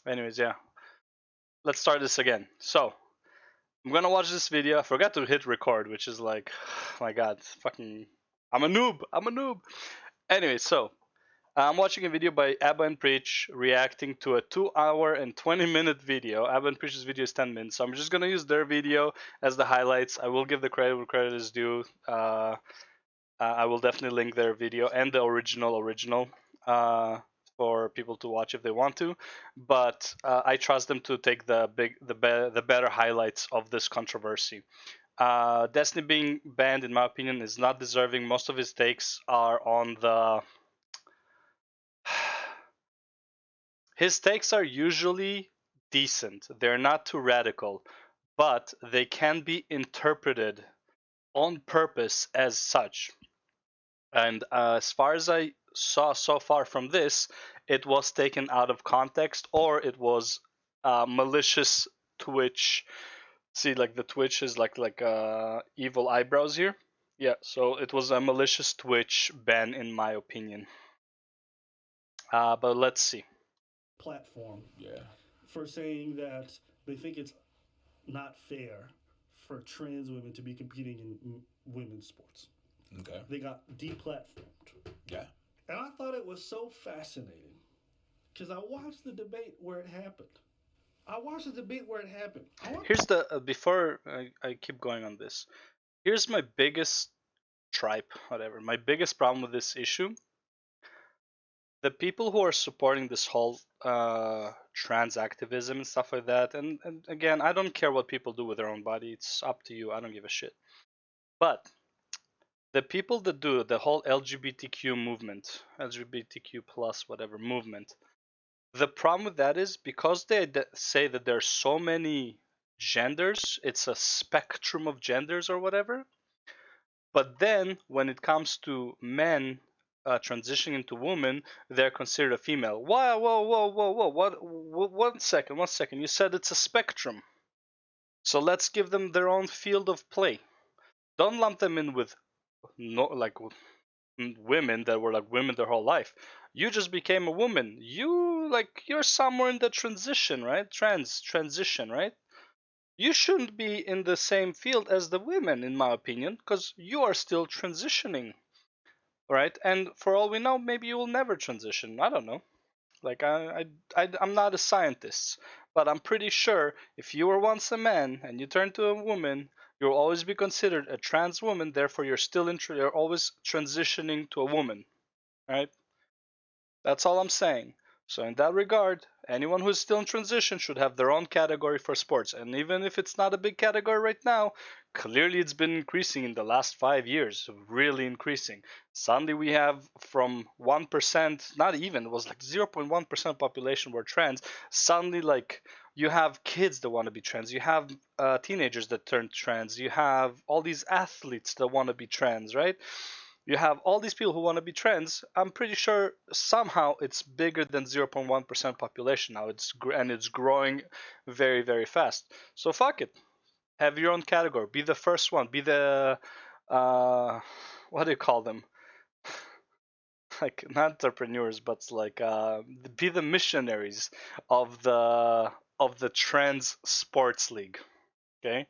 Anyways, yeah. Let's start this again. So, I'm gonna watch this video. I forgot to hit record, which is like, my god, fucking, I'm a noob. Anyway, so, I'm watching a video by Abba and Preach reacting to a 2-hour and 20-minute video. Abba and Preach's video is 10 minutes, so I'm just gonna use their video as the highlights. I will give the credit where credit is due. I will definitely link their video and the original for people to watch if they want to. But I trust them to take the better highlights of this controversy. Destiny being banned, in my opinion, is not deserving. Most of his takes are on the. His takes are usually decent. They're not too radical, but they can be interpreted on purpose as such. And as far as I saw so far from this, it was taken out of context, or it was malicious Twitch. See, like the Twitch is like evil eyebrows here. Yeah, so it was a malicious Twitch ban, in my opinion. But let's see. Platform, for saying that they think it's not fair for trans women to be competing in women's sports. Okay. They got deplatformed. Yeah. And I thought it was so fascinating because I watched the debate where it happened. Here's the before I keep going on this. Here's my biggest tripe, whatever. My biggest problem with this issue. The people who are supporting this whole trans activism and stuff like that, and again, I don't care what people do with their own body. It's up to you. I don't give a shit. But the people that do the whole LGBTQ movement, LGBTQ plus whatever movement, the problem with that is because they say that there's so many genders, it's a spectrum of genders or whatever. But then when it comes to men transitioning into women, they're considered a female. Whoa. What? 1 second. You said it's a spectrum. So let's give them their own field of play. Don't lump them in with women that were like women their whole life. You just became a woman. You're somewhere in the transition, right? Transition, right? You shouldn't be in the same field as the women, in my opinion, because you are still transitioning, right? And for all we know, maybe you will never transition. I don't know. Like I'm not a scientist, but I'm pretty sure if you were once a man and you turn to a woman, you'll always be considered a trans woman. Therefore, you're always transitioning to a woman, right? That's all I'm saying. So in that regard, anyone who's still in transition should have their own category for sports. And even if it's not a big category right now, clearly it's been increasing in the last 5 years, really increasing. Suddenly we have from 1%, not even, it was like 0.1% population were trans. Suddenly like you have kids that want to be trans, you have teenagers that turn trans, you have all these athletes that want to be trans, right? You have all these people who want to be trans. I'm pretty sure somehow it's bigger than 0.1% population now. It's growing very, very fast. So fuck it. Have your own category. Be the first one. Be the what do you call them? Like not entrepreneurs, but like be the missionaries of the trans sports league. Okay.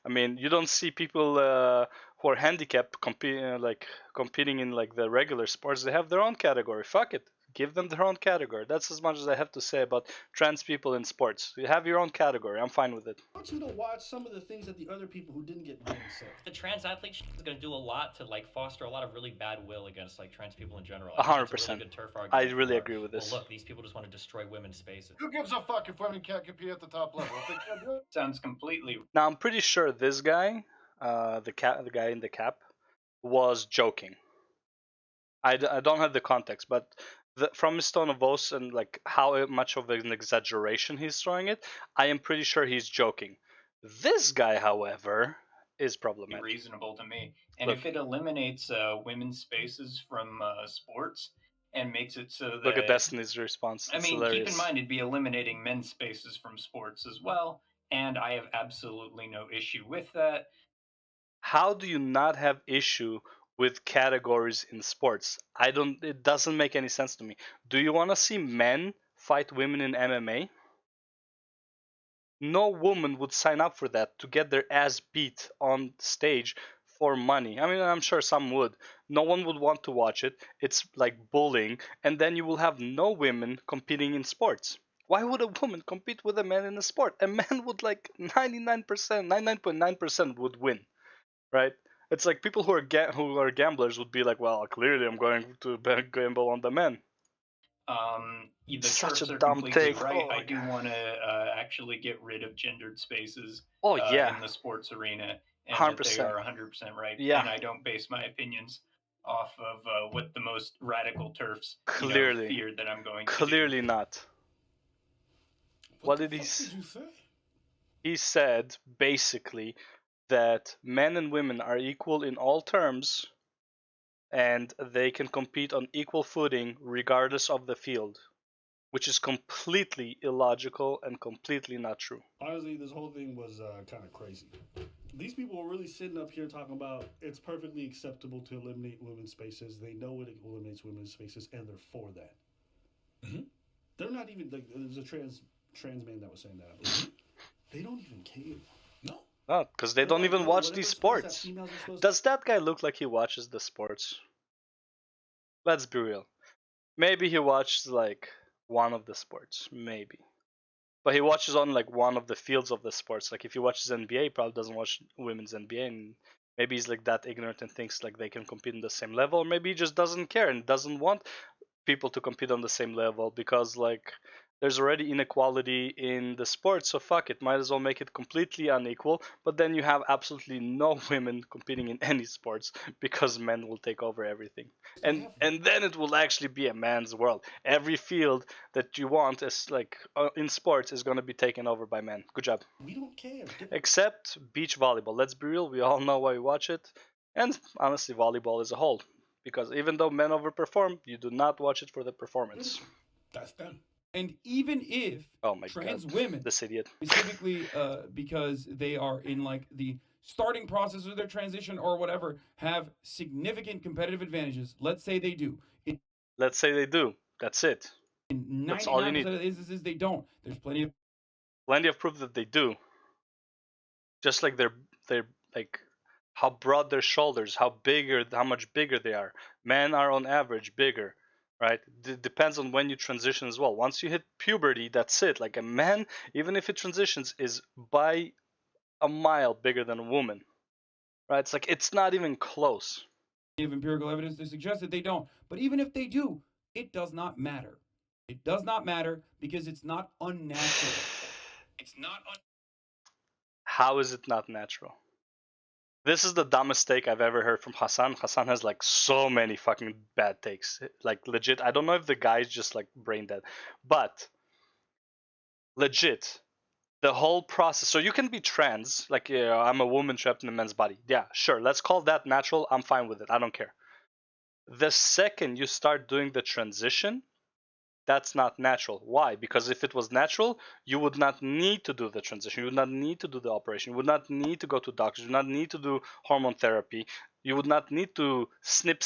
I mean, you don't see people who are handicapped competing in like the regular sports. They have their own category. Fuck it, give them their own category. That's as much as I have to say about trans people in sports. You have your own category. I'm fine with it. I want you to watch some of the things that the other people who didn't get banned said. The trans athlete is going to do a lot to like foster a lot of really bad will against like trans people in general. 100%. Really good turf argument. I really agree with this. Well, look, these people just want to destroy women's spaces. Who gives a fuck if women can't compete at the top level? If they can't do it, Sounds completely. Now I'm pretty sure this guy, the guy in the cap, was joking. I don't have the context, but from his tone of voice and like how much of an exaggeration he's throwing it, I am pretty sure he's joking. This guy, however, is problematic. Reasonable to me. And Look. if it eliminates women's spaces from sports and makes it so that... Look at Destiny's response. I It's mean, hilarious. keep in mind, it'd be eliminating men's spaces from sports as well, and I have absolutely no issue with that. How do you not have issue with categories in sports? It doesn't make any sense to me. Do you want to see men fight women in MMA? No woman would sign up for that to get their ass beat on stage for money. I mean, I'm sure some would. No one would want to watch it. It's like bullying, and then you will have no women competing in sports. Why would a woman compete with a man in a sport? A man would like 99%, 99.9% would win, right? It's like people who are gamblers would be like, well, clearly I'm going to gamble on the men. The Such turfs a are dumb completely take. right. Oh I my do God. want to actually get rid of gendered spaces Oh yeah, in the sports arena, and that they 100%. are 100% right. Yeah. And I don't base my opinions off of what the most radical turfs, Clearly. fear that I'm going to Clearly do. not. What What the did fuck did you say? he said basically that men and women are equal in all terms and they can compete on equal footing regardless of the field, which is completely illogical and completely not true. Honestly, this whole thing was kind of crazy. These people were really sitting up here talking about it's perfectly acceptable to eliminate women's spaces. They know it eliminates women's spaces, and they're for that. Mhm. They're not even like there was a trans man that was saying that. I believe. They don't even care. No. Oh, because they They're don't like, even yo, watch whatever these space that sports. females are supposed Does that guy look like he watches the sports? Let's be real. Maybe he watches like one of the sports, maybe. But he watches on like one of the fields of the sports. Like if he watches NBA, he probably doesn't watch women's NBA, and maybe he's like that ignorant and thinks like they can compete on the same level, or maybe he just doesn't care and doesn't want people to compete on the same level because like there's already inequality in the sport, so fuck it, might as well make it completely unequal, but then you have absolutely no women competing in any sports because men will take over everything, and then it will actually be a man's world. Every field that you want is like in sports is going to be taken over by men. Good job. We don't care. Except beach volleyball. Let's be real, we all know why we watch it, and honestly volleyball as a whole, because even though men overperform, you do not watch it for the performance. That's them. And even if Oh my trans god, women, this idiot. specifically because they are in like the starting process of their transition or whatever, have significant competitive advantages. Let's say they do. Let's say they do. That's it. In That's all you 99% need. of the instances, they don't. There's plenty of proof that they do. Just like they're like how broad their shoulders, how much bigger they are. Men are on average bigger, right? Depends on when you transition as well. Once you hit puberty, that's it. Like a man, even if it transitions, is by a mile bigger than a woman, right? It's like it's not even close. empirical evidence to suggest that they don't. But even if they do, it does not matter. It does not matter because it's not unnatural. It's not How is it not natural? This is the dumbest take I've ever heard from Hassan. Hassan has like so many fucking bad takes. Like legit, I don't know if the guy's just like brain dead, but legit, the whole process. So you can be trans, like I'm a woman trapped in a man's body. Yeah, sure. Let's call that natural. I'm fine with it. I don't care. The second you start doing the transition, that's not natural. Why? Because if it was natural, you would not need to do the transition. You would not need to do the operation. You would not need to go to doctors. You would not need to do hormone therapy. You would not need to snip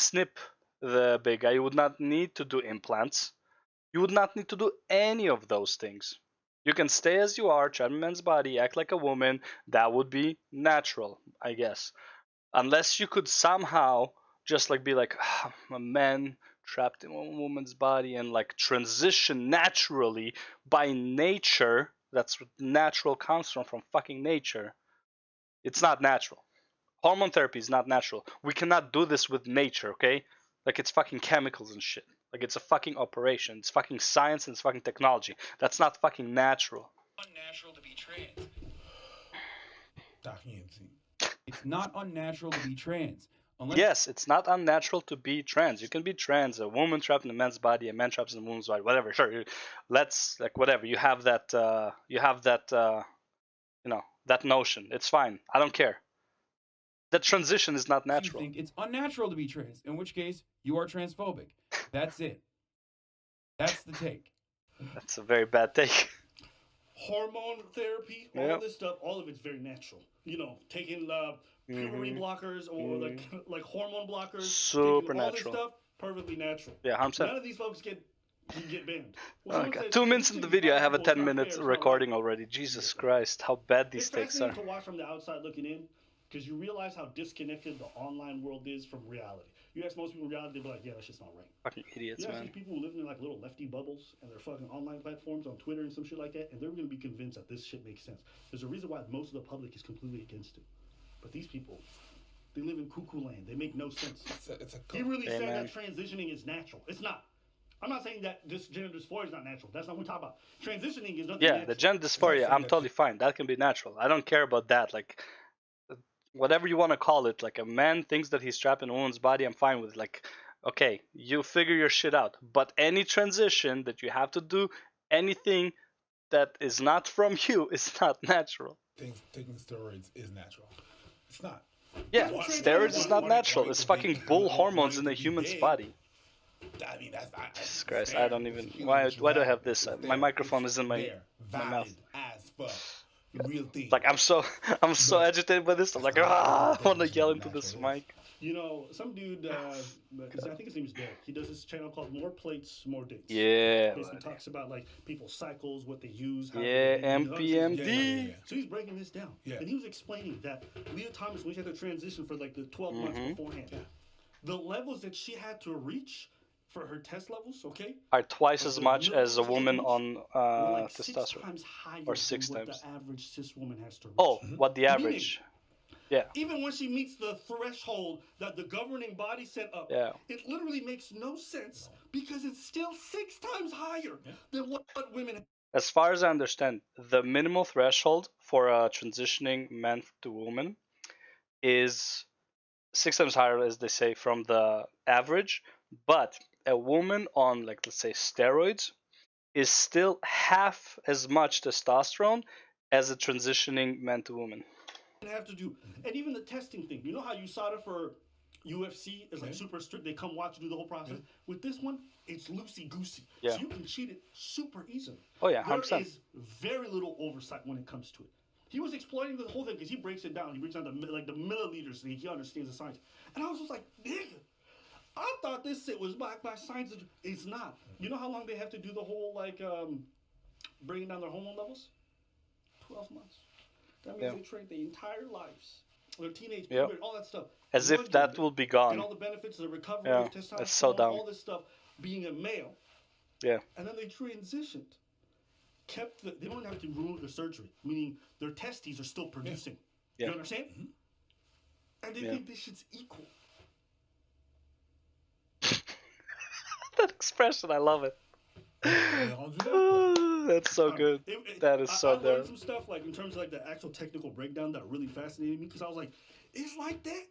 the big guy. You would not need to do implants. You would not need to do any of those things. You can stay as you are, try a man's body, act like a woman. That would be natural, I guess. Unless you could somehow just like be like a man trapped in a woman's body and like transition naturally by nature. That's what natural comes from fucking nature. It's not natural. Hormone therapy is not natural. We cannot do this with nature, okay? Like it's fucking chemicals and shit. Like it's a fucking operation. It's fucking science and it's fucking technology. That's not fucking natural. unnatural to be trans. Documenting. It's not unnatural to be trans. Unless Yes, it's not unnatural to be trans. You can be trans, a woman trapped in a man's body, a man trapped in a woman's body, whatever. Sure, let's like whatever. You have that. That notion. It's fine. I don't care. The transition is not you natural. think it's unnatural to be trans, in which case you are transphobic. That's it. That's the take. That's a very bad take. Hormone therapy, all this stuff, all of it's very natural. You know, taking puberty blockers or like hormone blockers, Super taking all natural. this stuff, perfectly natural. Yeah, 100%. None of these folks get you get banned. Oh someone god, says 2 minutes in the transitioning is video, I not have a equal, it's 10 not minute fair, it's not recording right. already. Jesus Christ, how bad these It's takes are. fascinating to watch from the outside looking in because you realize how disconnected the online world is from reality. You ask most people in reality, they'll be like, yeah, that's just not right. Fucking idiots, You ask man. these people who live in like little lefty bubbles and their fucking online platforms on Twitter and some shit like that, and they're going to be convinced that this shit makes sense. There's a reason why most of the public is completely against it. But these people, they live in cuckoo land. They make no sense. He really said that transitioning is natural. It's not. I'm not saying that this gender dysphoria is not natural. That's not what we're talking about. Transitioning is nothing Yeah, natural. the gender dysphoria, I'm totally fine. That can be natural. I don't care about that. Like, whatever you want to call it, like a man thinks that he's trapped in a woman's body, I'm fine with it. Like, okay, you figure your shit out. But any transition that you have to do, anything that is not from you, is not natural. Taking steroids is natural. It's not. Yeah, That's what steroids is not wanting natural. to It's be- fucking bull hormones in wanting a to be human's gay. body. I mean, that's not. Jesus Christ, I don't even. Why do I have this? My microphone is in my mouth. As fuck. Real thing. Like I'm so agitated by this. I'm like, I want to yell into this mic. You know, some dude, I think his name is Derek. He does this channel called More Plates, More Dates. Yeah. Basically talks about like people's cycles, what they use. How Yeah, they MPMD. So he's breaking this down. Yeah. And he was explaining that Leah Thomas, when she had to transition for like the 12 months beforehand, the levels that she had to reach for her test levels, okay, Are twice as much as a levels woman she on were like 6 testosterone. times higher Or 6 than what times. the average cis woman has to reach. Oh, what the Meaning, average? Yeah. even when she meets the threshold that the governing body set up, Yeah. it literally makes no sense because it's still 6 times higher than what women. As far as I understand, the minimal threshold for a transitioning man to woman is 6 times higher, as they say, from the average. But a woman on, like, let's say, steroids is still half as much testosterone as a transitioning man to woman. Have to do, and even the testing thing. You know how you saw it for UFC is like super strict. They come watch you do the whole process. With this one, it's loosey goosey. Yeah. So you can cheat it super easily. Oh yeah, There 100%. is very little oversight when it comes to it. He was exploiting the whole thing because he breaks it down. He breaks down the milliliters. And he understands the science. And I was just like, nigga, I thought this shit was backed by science. It's not. You know how long they have to do the whole like bringing down their hormone levels? 12 months. That means they train their entire lives. Their teenage, puberty, all that stuff. As if that will be gone. And all the benefits of the recovery Yeah, of testosterone, it's so dumb. all this stuff, being a male. Yeah. And then they transitioned. They don't have to remove the surgery, meaning their testes are still producing. Yeah. You understand? And they think this shit's equal. That expression, I love it. Don't do that. That's so good. That is so I learned dumb. some stuff like in terms of like the actual technical breakdown that really fascinated me because I was like, it's like that.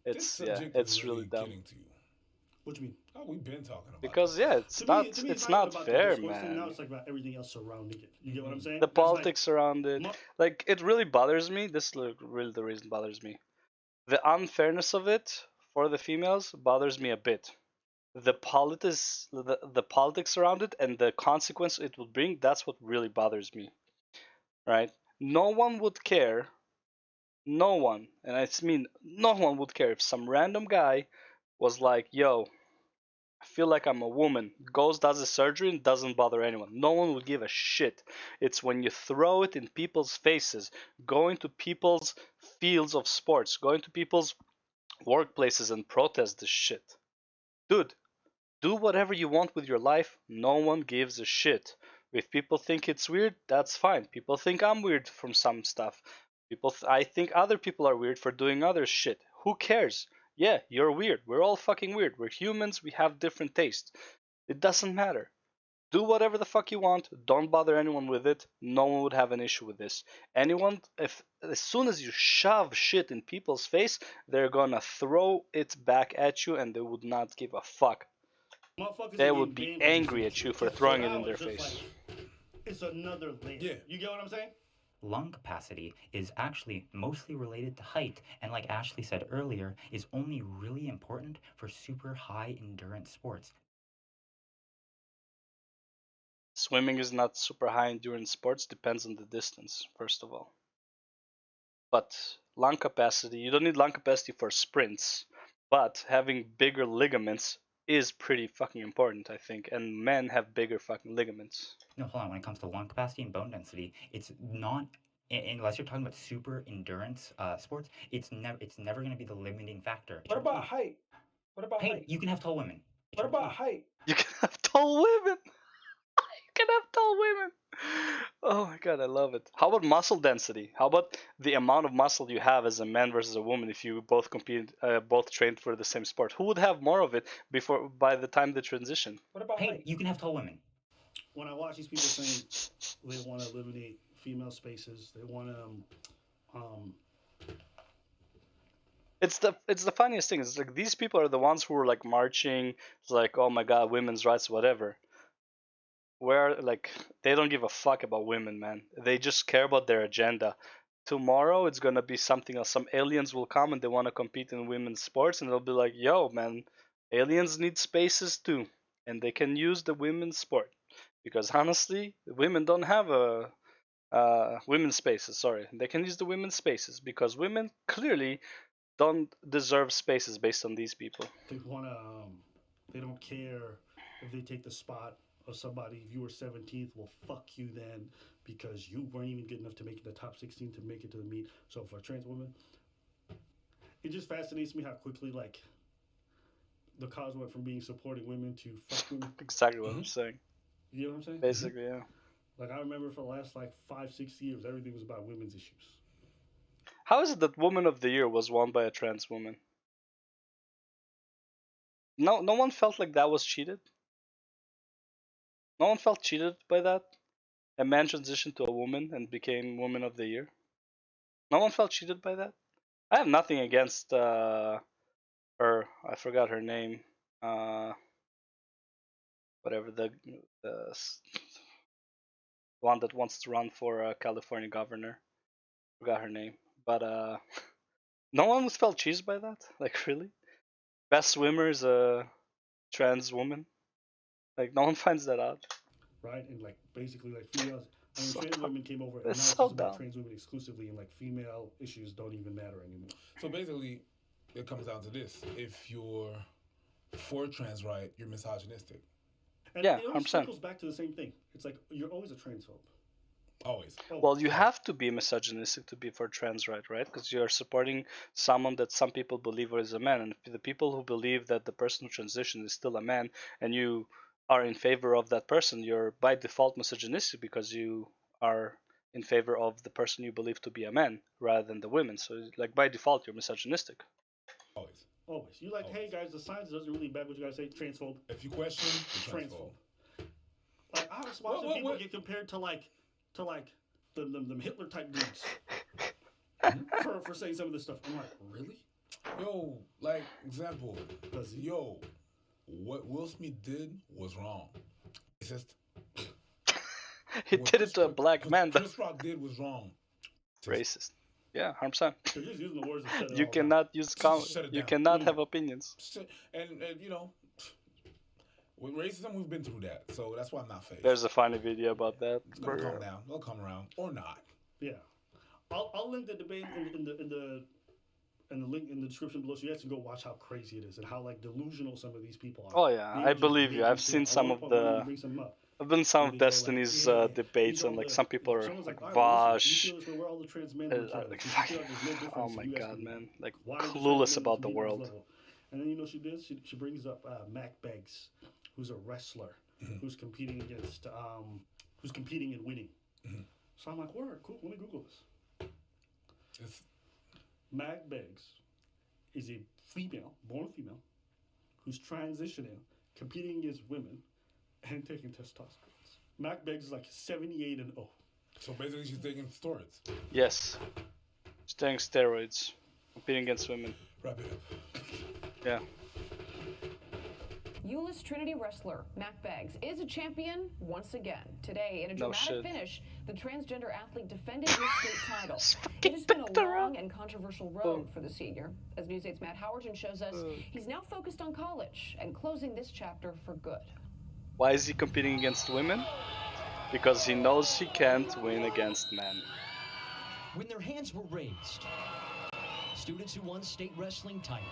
This It's subject it's is really dumb. getting to you. What you mean? Oh, we've been talking about Because this. it's To not me, it's even not about the fair, sports thing, now man. it's like about everything else surrounding it. You get what I'm saying? The It's like- politics around it, like it really bothers me. This is like really the reason it bothers me. The unfairness of it for the females bothers me a bit. The politics around it and the consequence it will bring, that's what really bothers me. Right? No one would care. No one, and I mean no one would care if some random guy was like, yo, I feel like I'm a woman, goes, does a surgery, and doesn't bother anyone. No one would give a shit. It's when you throw it in people's faces, going to people's fields of sports, going to people's workplaces and protest this shit. Dude, do whatever you want with your life. No one gives a shit. If people think it's weird, that's fine. People think I'm weird from some stuff. I think other people are weird for doing other shit. Who cares? Yeah, you're weird. We're all fucking weird. We're humans. We have different tastes. It doesn't matter. Do whatever the fuck you want. Don't bother anyone with it. No one would have an issue with this. Anyone, as soon as you shove shit in people's face, they're gonna throw it back at you, and they would not give a fuck. Motherfuckers They are would getting be banned for this angry shit. at you for So throwing it now in their it's just face. like, it's another layer. Yeah. You get what I'm saying? Lung capacity is actually mostly related to height, and like Ashley said earlier, is only really important for super high endurance sports. Swimming is not super high endurance sports, depends on the distance, first of all. But lung capacity, you don't need lung capacity for sprints, but having bigger ligaments is pretty fucking important, I think. And men have bigger fucking ligaments. No, hold on. When it comes to lung capacity and bone density, it's not unless you're talking about super endurance sports. It's never going to be the limiting factor. What about height? What about Hey, height? you can have tall women. What about height? You can have tall women. You can have tall women. Oh my god, I love it. How about muscle density? How about the amount of muscle you have as a man versus a woman if you both both trained for the same sport? Who would have more of it by the time they transition? What about Hey, height? you can have tall women. When I watch these people saying they want to eliminate female spaces, they want to It's the funniest thing. It's like these people are the ones who are like marching. It's like, oh my god, women's rights, whatever. Where like they don't give a fuck about women, man. They just care about their agenda. Tomorrow it's gonna be something else. Some aliens will come and they want to compete in women's sports, and they'll be like, yo, man, aliens need spaces too, and they can use the women's sport because honestly, women don't have a women's spaces. Sorry, they can use the women's spaces because women clearly don't deserve spaces based on these people. they want to they don't care if they take the spot of somebody. If you were 17th, well, fuck you then, because you weren't even good enough to make it the top 16 to make it to the meet. So for a trans woman, it just fascinates me how quickly like the cause went from being supporting women to fuck women. Exactly what I'm saying. You know what I'm saying? Basically, yeah. Like I remember for the last like 5-6 years, everything was about women's issues. How is it that Woman of the Year was won by a trans woman? No one felt like that was cheated. No one felt cheated by that. A man transitioned to a woman and became Woman of the Year. No one felt cheated by that. I have nothing against her. I forgot her name. Whatever the one that wants to run for California governor. Forgot her name. But no one was felt cheesed by that. Like really, best swimmer is a trans woman. Like no one finds that out. Right? And like basically like females. I mean, So trans dumb. women came over, and now It's it's so just about dumb. trans women exclusively, and like female issues don't even matter anymore. So basically, it comes down to this: if you're for trans right, you're misogynistic. And Yeah, it always 100%. circles back to the same thing. It's like you're always a transphobe. Always. Well, you have to be misogynistic to be for trans right? Because you're supporting someone that some people believe is a man, and the people who believe that the person who transitioned is still a man, and you are in favor of that person, you're by default misogynistic because you are in favor of the person you believe to be a man rather than the women. So, like by default, you're misogynistic. Always. Always. You're like, hey guys, the science doesn't really back what you guys say. Transphobe. If you question, you're Transphobe. Like I was watching What- people what- get compared to like them Hitler type dudes for saying some of this stuff. I'm like, really? Yo, like example. Does he? Yo, what Will Smith did was wrong. It's just He what did it to a black Chris- man, though. Chris Rock did was wrong. Just Racist. Yeah, 100%. They're just using the words to shut it You all cannot use Shut it you down. cannot have opinions. and you know, with racism, we've been through that, so that's why I'm not fake. There's a funny video about that. It's gonna calm down. It'll come around or not. down. Yeah. I'll link the debate in the link in the description below, so you guys can go watch how crazy it is and how like delusional some of these people are. Oh yeah, They I just believe make you. I've feel- seen at some one of point when you the. bring some up, I've been some and of they go like, Destiny's yeah, debates, these and all like the- some people are someone's like, like, "All right, listen, Vosh. you feel this way, we're all the trans men in each other. Like, So you feel like there's no difference, oh my you guys god, can- man! Like why did you clueless say about the women's world. level? And then you know she did. She brings up Mac Beggs, who's a wrestler, who's competing against who's competing and winning. So I'm like, word, cool. Let me Google this. It's, Mac Beggs is a female, born female, who's transitioning, competing against women, and taking testosterone. Mac Beggs is like 78-0. so basically, she's taking steroids. Yes, staying steroids, competing against women. Wrap it up. Yeah. U.S. Trinity wrestler Mac Beggs is a champion once again. Today, in a No dramatic shit. finish, the transgender athlete defended his state title. It has been a long and controversial road for the senior. As News 8's Matt Howerton shows us, he's now focused on college and closing this chapter for good. Why is he competing against women? Because he knows he can't win against men. When their hands were raised, students who won state wrestling titles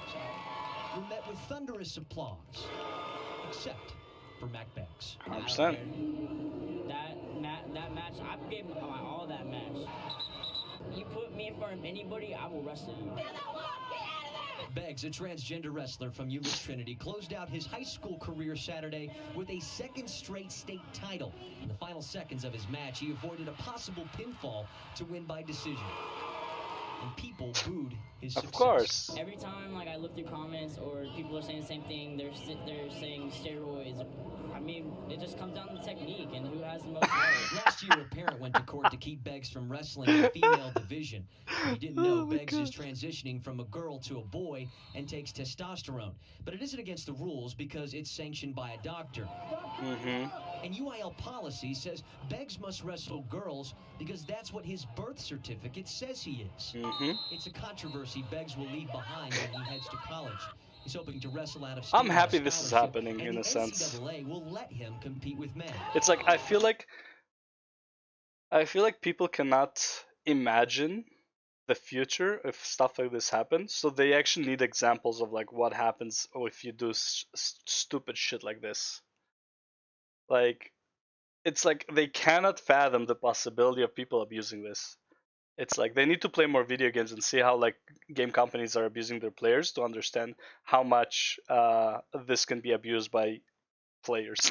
were met with thunderous applause. except for Mac Beggs. 100%. That match, I gave my all that match. You put me in front of anybody, I will wrestle you. Beggs, a transgender wrestler from Euless Trinity, closed out his high school career Saturday with a second straight state title. In the final seconds of his match, he avoided a possible pinfall to win by decision. And people booed his success. Of course. Every time I look through comments or people are saying the same thing, they're saying steroids. I mean, it just comes down to technique and who has the most power. Last year, a parent went to court to keep Beggs from wrestling in the female division. He didn't know Beggs is transitioning from a girl to a boy and takes testosterone. But it isn't against the rules because it's sanctioned by a doctor. And UIL policy says Beggs must wrestle girls because that's what his birth certificate says he is. It's a controversy Beggs will leave behind when he heads to college. He's hoping to wrestle out of state. I'm happy this is happening in a sense. NCAA will let him compete with men. It's like I feel like people cannot imagine the future if stuff like this happens, so they actually need examples of like what happens if you do stupid shit like this. Like, it's like they cannot fathom the possibility of people abusing this. It's like they need to play more video games and see how like game companies are abusing their players to understand how much this can be abused by players.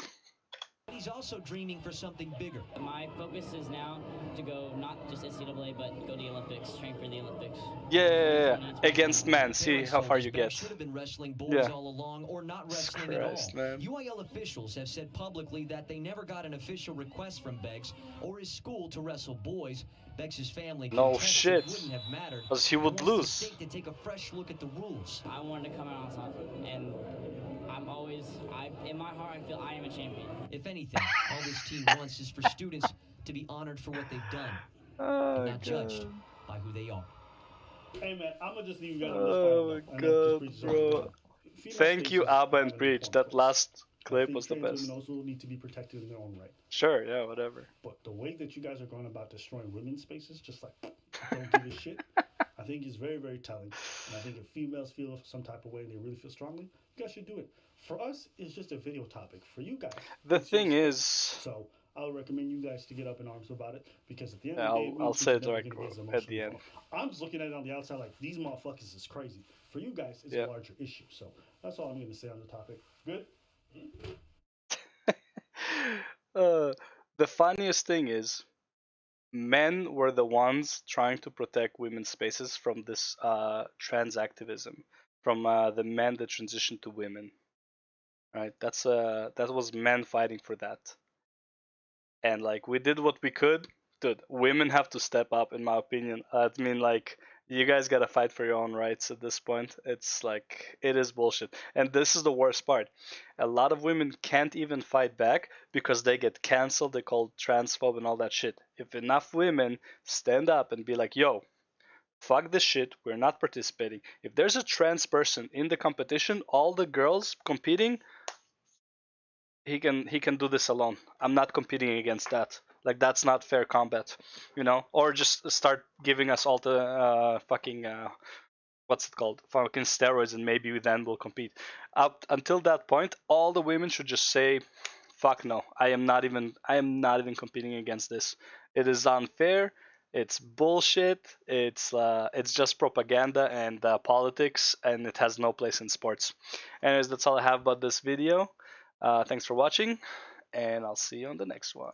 He's also dreaming for something bigger. My focus is now to go not just NCAA, but go to the Olympics, train for the Olympics. Yeah. Against men, see how far you get. Should have been wrestling boys all along, or not wrestling at all. Man. UIL officials have said publicly that they never got an official request from Beggs or his school to wrestle boys. Beggs' family no shit, wouldn't have mattered, because he would lose. The state to take a fresh look at the rules. I wanted to come out on top, and in my heart, I feel I am a champion. If anything, all this team wants is for students to be honored for what they've done, and not judged by who they are. Hey man, I'm gonna just leave you guys Oh my god, bro. Thank you, Abba and Preach. That last clip was the best. Women also need to be protected in their own right. Sure, yeah, whatever. But the way that you guys are going about destroying women's spaces, just like don't give a shit, I think is very, very telling. And I think if females feel some type of way and they really feel strongly, you guys should do it. For us, it's just a video topic. For you guys, the thing is, so I would recommend you guys to get up in arms about it, because at the end of the day, I'll say it right at the end. I'm just looking at it on the outside like these motherfuckers is crazy. For you guys, it's a larger issue. So that's all I'm going to say on the topic. Good. The funniest thing is, men were the ones trying to protect women's spaces from this trans activism, from the men that transitioned to women. Right? That was men fighting for that. And like we did what we could. Dude, women have to step up, in my opinion. I mean, like, you guys gotta fight for your own rights at this point. It's like, it is bullshit. And this is the worst part. A lot of women can't even fight back because they get cancelled, they call transphobe and all that shit. If enough women stand up and be like, yo, fuck this shit, we're not participating. If there's a trans person in the competition, all the girls competing, he can do this alone. I'm not competing against that. Like, that's not fair combat, you know? Or just start giving us all the fucking what's it called? Fucking steroids, and maybe then we'll compete. Up until that point, all the women should just say, fuck no. I am not even competing against this. It is unfair. It's bullshit. It's just propaganda and politics, and it has no place in sports. Anyways, that's all I have about this video. Thanks for watching, and I'll see you on the next one.